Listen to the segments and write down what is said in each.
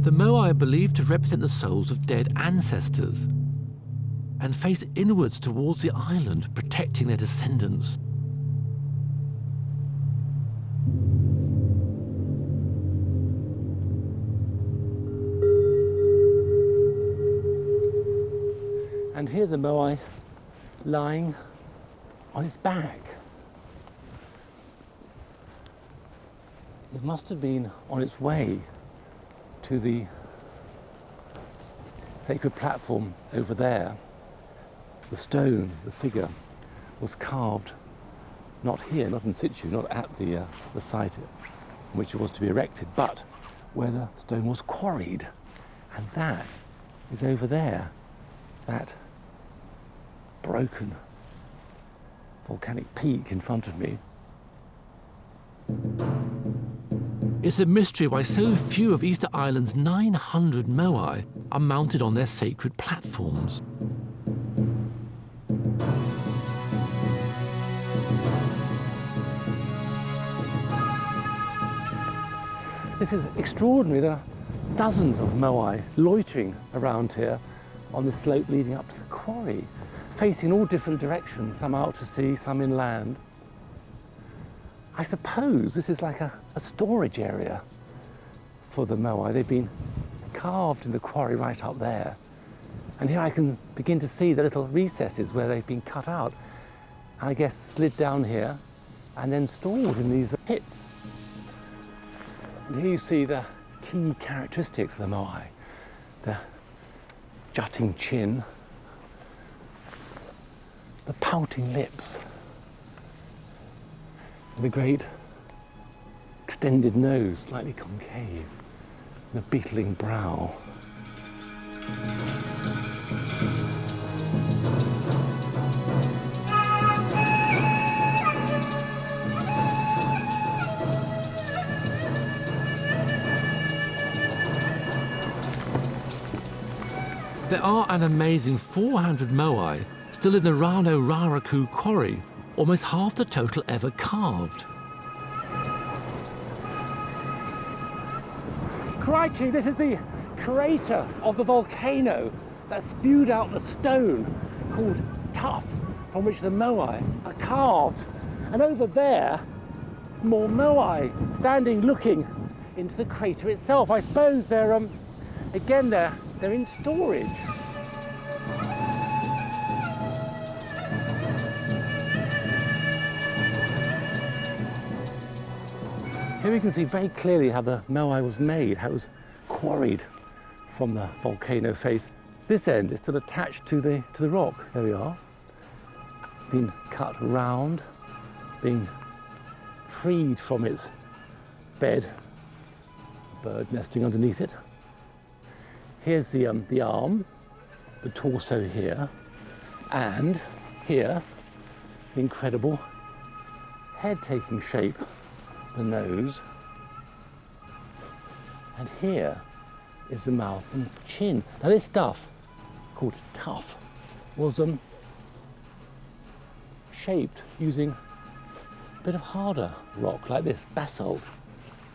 The Moai are believed to represent the souls of dead ancestors and face inwards towards the island, protecting their descendants. And here's the Moai lying on its back. It must have been on its way to the sacred platform over there. The stone, the figure, was carved not here, not in situ, not at the site in which it was to be erected, but where the stone was quarried. And that is over there, that broken volcanic peak in front of me. It's a mystery why so few of Easter Island's 900 Moai are mounted on their sacred platforms. This is extraordinary. There are dozens of Moai loitering around here on the slope leading up to the quarry, facing all different directions, some out to sea, some inland. I suppose this is like a storage area for the Moai. They've been carved in the quarry right up there. And here I can begin to see the little recesses where they've been cut out, and I guess slid down here and then stored in these pits. And here you see the key characteristics of the Moai. The jutting chin, the pouting lips, the great extended nose, slightly concave, the beetling brow. There are an amazing 400 Moai still in the Rano Raraku quarry, almost half the total ever carved. Crikey, this is the crater of the volcano that spewed out the stone called tuff, from which the Moai are carved. And over there, more Moai standing looking into the crater itself. I suppose they're, again, they're in storage. Here we can see very clearly how the Moai was made, how it was quarried from the volcano face. This end is still attached to the rock. There we are. Been cut round, being freed from its bed, bird nesting underneath it. Here's the arm, the torso here, and here, the incredible head taking shape, the nose, and here is the mouth and chin. Now this stuff, called tuff, was shaped using a bit of harder rock like this, basalt.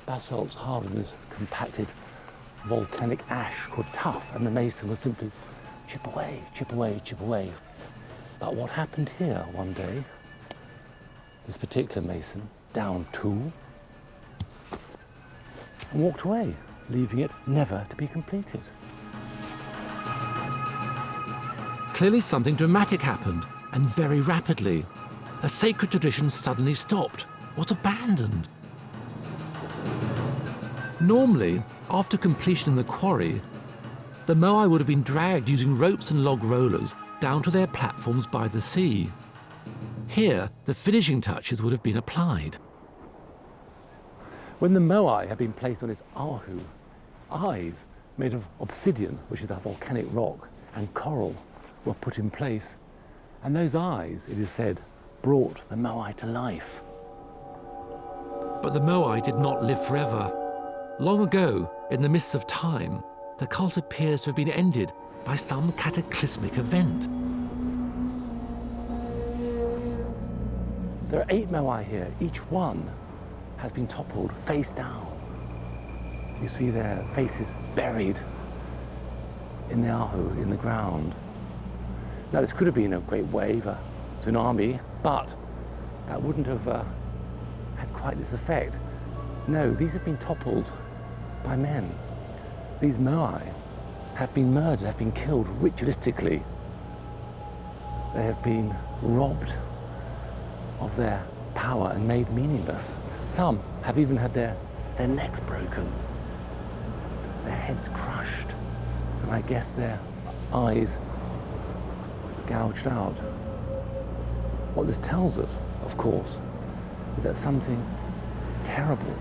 Basalt's harder than this compacted volcanic ash called tuff, and the mason would simply chip away, chip away, chip away. But what happened here one day, this particular mason downed tool and walked away, leaving it never to be completed. Clearly something dramatic happened, and very rapidly. A sacred tradition suddenly stopped, was abandoned. Normally, after completion in the quarry, the Moai would have been dragged using ropes and log rollers down to their platforms by the sea. Here, the finishing touches would have been applied. When the Moai had been placed on its ahu, eyes made of obsidian, which is a volcanic rock, and coral were put in place. And those eyes, it is said, brought the Moai to life. But the Moai did not live forever. Long ago, in the mists of time, the cult appears to have been ended by some cataclysmic event. There are 8 Moai here. Each one has been toppled face down. You see their faces buried in the ahu, in the ground. Now, this could have been a great wave, a tsunami, but that wouldn't have had quite this effect. No, these have been toppled by men. These Moai have been murdered, have been killed ritualistically. They have been robbed of their power and made meaningless. Some have even had their necks broken, their heads crushed, and I guess their eyes gouged out. What this tells us, of course, is that something terrible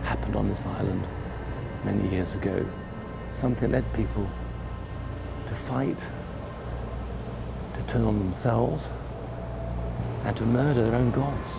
happened on this island many years ago. Something led people to fight, to turn on themselves, and to murder their own gods.